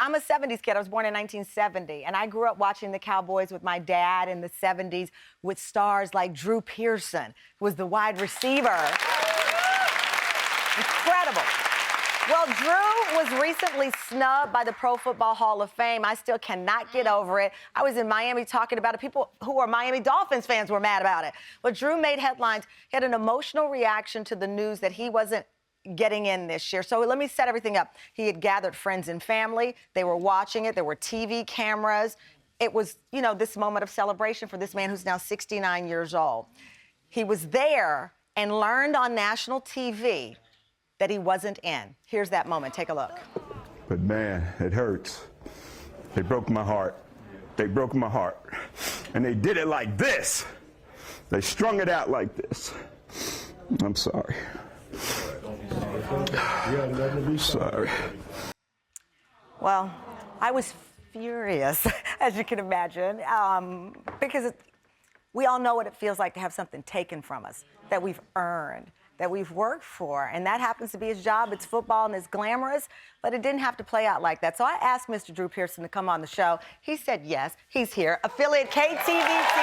I'm a 70s kid. I was born in 1970, and I grew up watching the Cowboys with my dad in the 70s with stars like Drew Pearson, who was the wide receiver. Incredible. Well, Drew was recently snubbed by the Pro Football Hall of Fame. I still cannot get over it. I was in Miami talking about it. People who are Miami Dolphins fans were mad about it. But Drew made headlines. He had an emotional reaction to the news that he wasn't getting in this year. So let me set everything up. He had gathered friends and family. They were watching it. There were TV cameras. It was, you know, this moment of celebration for this man who's now 69 years old. He was there and learned on national TV that he wasn't in. Here's that moment. Take a look. But man, it hurts. They broke my heart. They broke my heart. And they did it like this. They strung it out like this. I'm sorry. Sorry. Well, I was furious, as you can imagine, because we all know what it feels like to have something taken from us that we've earned, that we've worked for, and that happens to be his job. It's football and it's glamorous, but it didn't have to play out like that. So I asked Mr. Drew Pearson to come on the show. He said yes. He's here. Affiliate KTVT,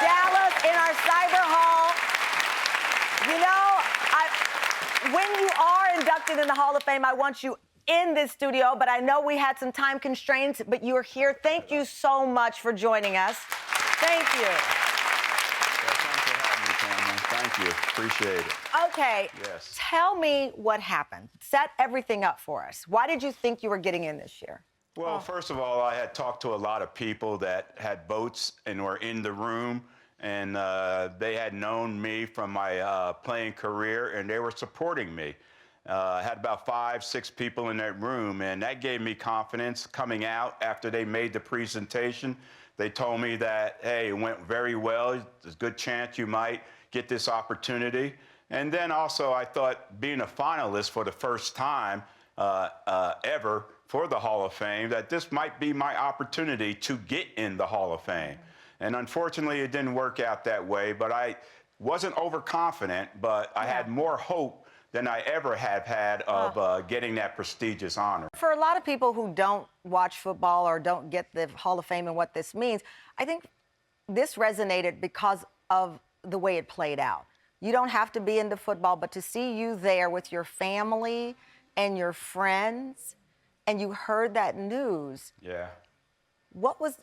Dallas in our Cyber Hall. You know, when you are inducted in the Hall of Fame, I want you in this studio, but I know we had some time constraints, but you're here. Thank you so much for joining us. Thank you. Thank you. Appreciate it. Okay. Yes. Tell me what happened. Set everything up for us. Why did you think you were getting in this year? Well, first of all, I had talked to a lot of people that had boats and were in the room, and they had known me from my playing career, and they were supporting me. I had about 5, 6 people in that room, and that gave me confidence coming out after they made the presentation. They told me that, hey, it went very well. There's a good chance you might get this opportunity. And then also I thought being a finalist for the first time ever for the Hall of Fame, that this might be my opportunity to get in the Hall of Fame. And unfortunately it didn't work out that way, but I wasn't overconfident, but I had more hope than I ever have had of getting that prestigious honor. For a lot of people who don't watch football or don't get the Hall of Fame and what this means, I think this resonated because of the way it played out. You don't have to be into football, but to see you there with your family and your friends, and you heard that news. Yeah. What was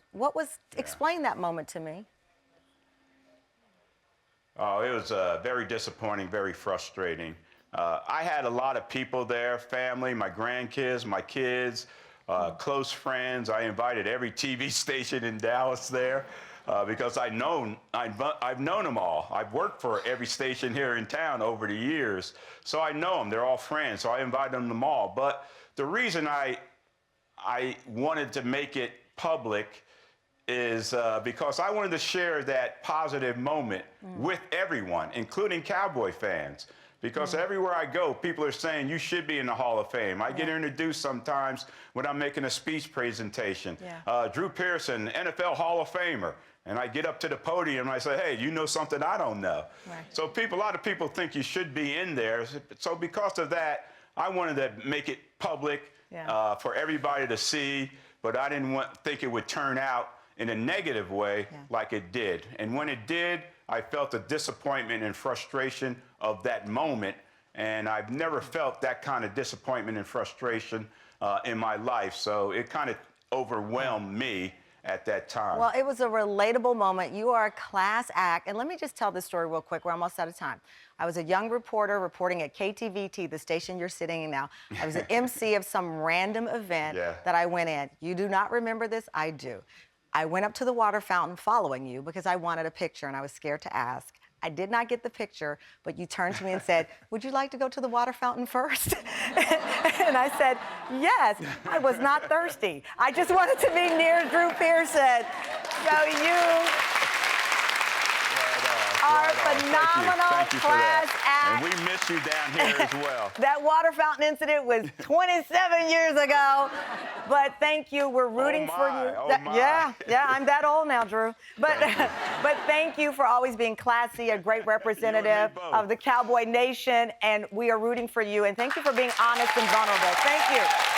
explain that moment to me. Oh, it was very disappointing, very frustrating. I had a lot of people there, family, my grandkids, my kids, close friends. I invited every TV station in Dallas there because I've known them all. I've worked for every station here in town over the years, so I know them. They're all friends, so I invited them all. But the reason I wanted to make it public is because I wanted to share that positive moment with everyone, including Cowboy fans. Because everywhere I go, people are saying, you should be in the Hall of Fame. I get introduced sometimes when I'm making a speech presentation. Drew Pearson, NFL Hall of Famer. And I get up to the podium and I say, hey, you know something I don't know. So a lot of people think you should be in there. So because of that, I wanted to make it public for everybody to see, but I didn't think it would turn out in a negative way like it did. And when it did, I felt the disappointment and frustration of that moment, and I've never felt that kind of disappointment and frustration in my life, so it kind of overwhelmed me at that time. Well, it was a relatable moment. You are a class act, and let me just tell this story real quick. We're almost out of time. I was a young reporter reporting at KTVT, the station you're sitting in now. I was an MC of some random event that I went in. You do not remember this? I do. I went up to the water fountain following you because I wanted a picture and I was scared to ask. I did not get the picture, but you turned to me and said, would you like to go to the water fountain first? And I said, yes. I was not thirsty. I just wanted to be near Drew Pearson. So you are a phenomenal class act. And we miss you down here as well. That water fountain incident was 27 years ago. But thank you. We're rooting for you. Yeah, I'm that old now, Drew. But thank you for always being classy, a great representative of the Cowboy Nation, and we are rooting for you. And thank you for being honest and vulnerable. Thank you.